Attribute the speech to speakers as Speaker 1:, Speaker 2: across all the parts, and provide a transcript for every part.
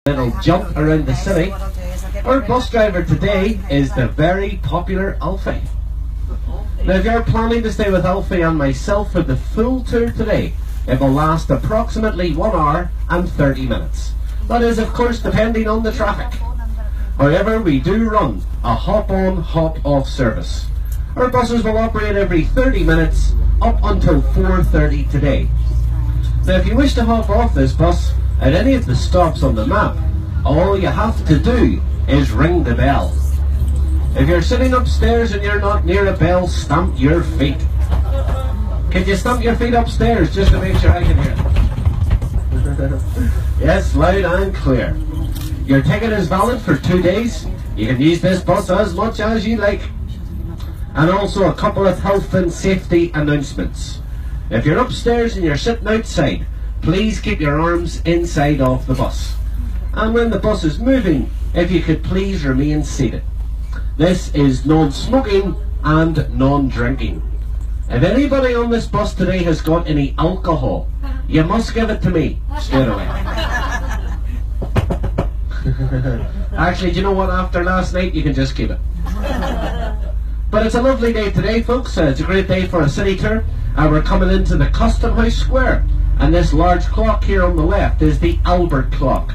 Speaker 1: Little jump around the city. Our bus driver today is the very popular Alfie. Now if you're planning to stay with Alfie and myself for the full tour today, it will last approximately 1 hour and 30 minutes. That is, of course, depending on the traffic. However, we do run a hop-on, hop-off service. Our buses will operate every 30 minutes up until 4:30 today. Now if you wish to hop off this bus at any of the stops on the map, all you have to do is ring the bell. If you're sitting upstairs and you're not near a bell, stamp your feet. Can you stamp your feet upstairs just to make sure I can hear it? Yes, loud and clear. Your ticket is valid for 2 days. You can use this bus as much as you like. And also a couple of health and safety announcements. If you're upstairs and you're sitting outside, please keep your arms inside of the bus. And when the bus is moving, if you could please remain seated. This is non-smoking and non-drinking. If anybody on this bus today has got any alcohol, you must give it to me straight away. Actually, do you know what? After last night, you can just keep it. But it's a lovely day today, folks. It's a great day for a city tour. And we're coming into the Custom House Square. And this large clock here on the left is the Albert clock,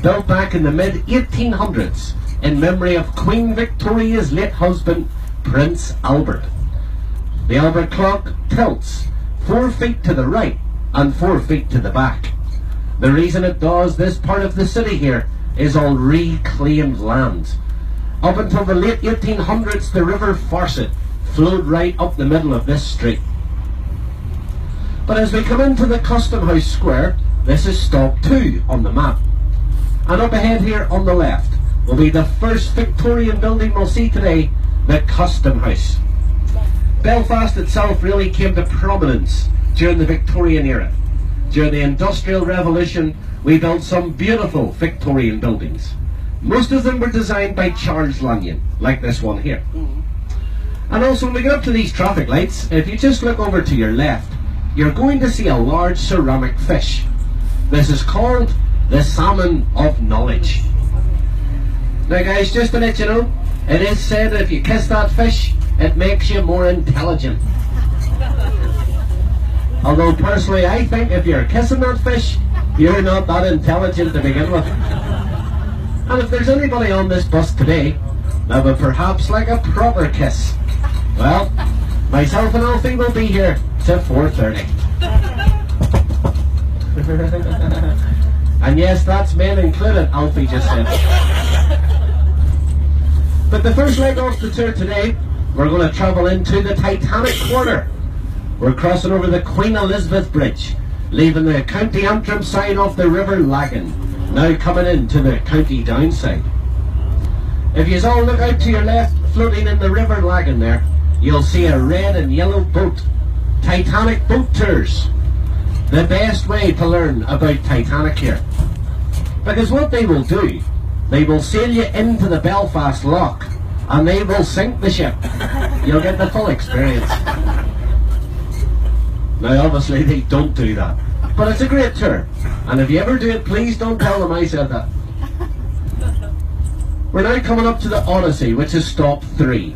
Speaker 1: built back in the mid-1800s in memory of Queen Victoria's late husband, Prince Albert. The Albert clock tilts 4 feet to the right and 4 feet to the back. The reason it does, this part of the city here is all reclaimed land. Up until the late 1800s, the River Farset flowed right up the middle of this street. But as we come into the Custom House Square, this is stop 2 on the map. And up ahead here on the left will be the first Victorian building we'll see today, the Custom House. Belfast itself really came to prominence during the Victorian era. During the Industrial Revolution, we built some beautiful Victorian buildings. Most of them were designed by Charles Lanyon, like this one here. And also when we get up to these traffic lights, if you just look over to your left, you're going to see a large ceramic fish. This is called the Salmon of Knowledge. Now guys, just to let you know, it is said that if you kiss that fish, it makes you more intelligent. Although personally I think if you're kissing that fish, you're not that intelligent to begin with. And if there's anybody on this bus today that would perhaps like a proper kiss, well, myself and Alfie will be here till 4:30. And yes, that's men included, Alfie just said. But the first leg off the tour today, we're going to travel into the Titanic Quarter. We're crossing over the Queen Elizabeth Bridge, leaving the county entrance side of the River Lagan, now coming into the county downside. If you all look out to your left, floating in the River Lagan there, you'll see a red and yellow boat. Titanic Boat Tours. The best way to learn about Titanic here. Because what they will do, they will sail you into the Belfast Lock and they will sink the ship. You'll get the full experience. Now obviously they don't do that, but it's a great tour, and if you ever do it, please don't tell them I said that. We're now coming up to the Odyssey, which is stop 3.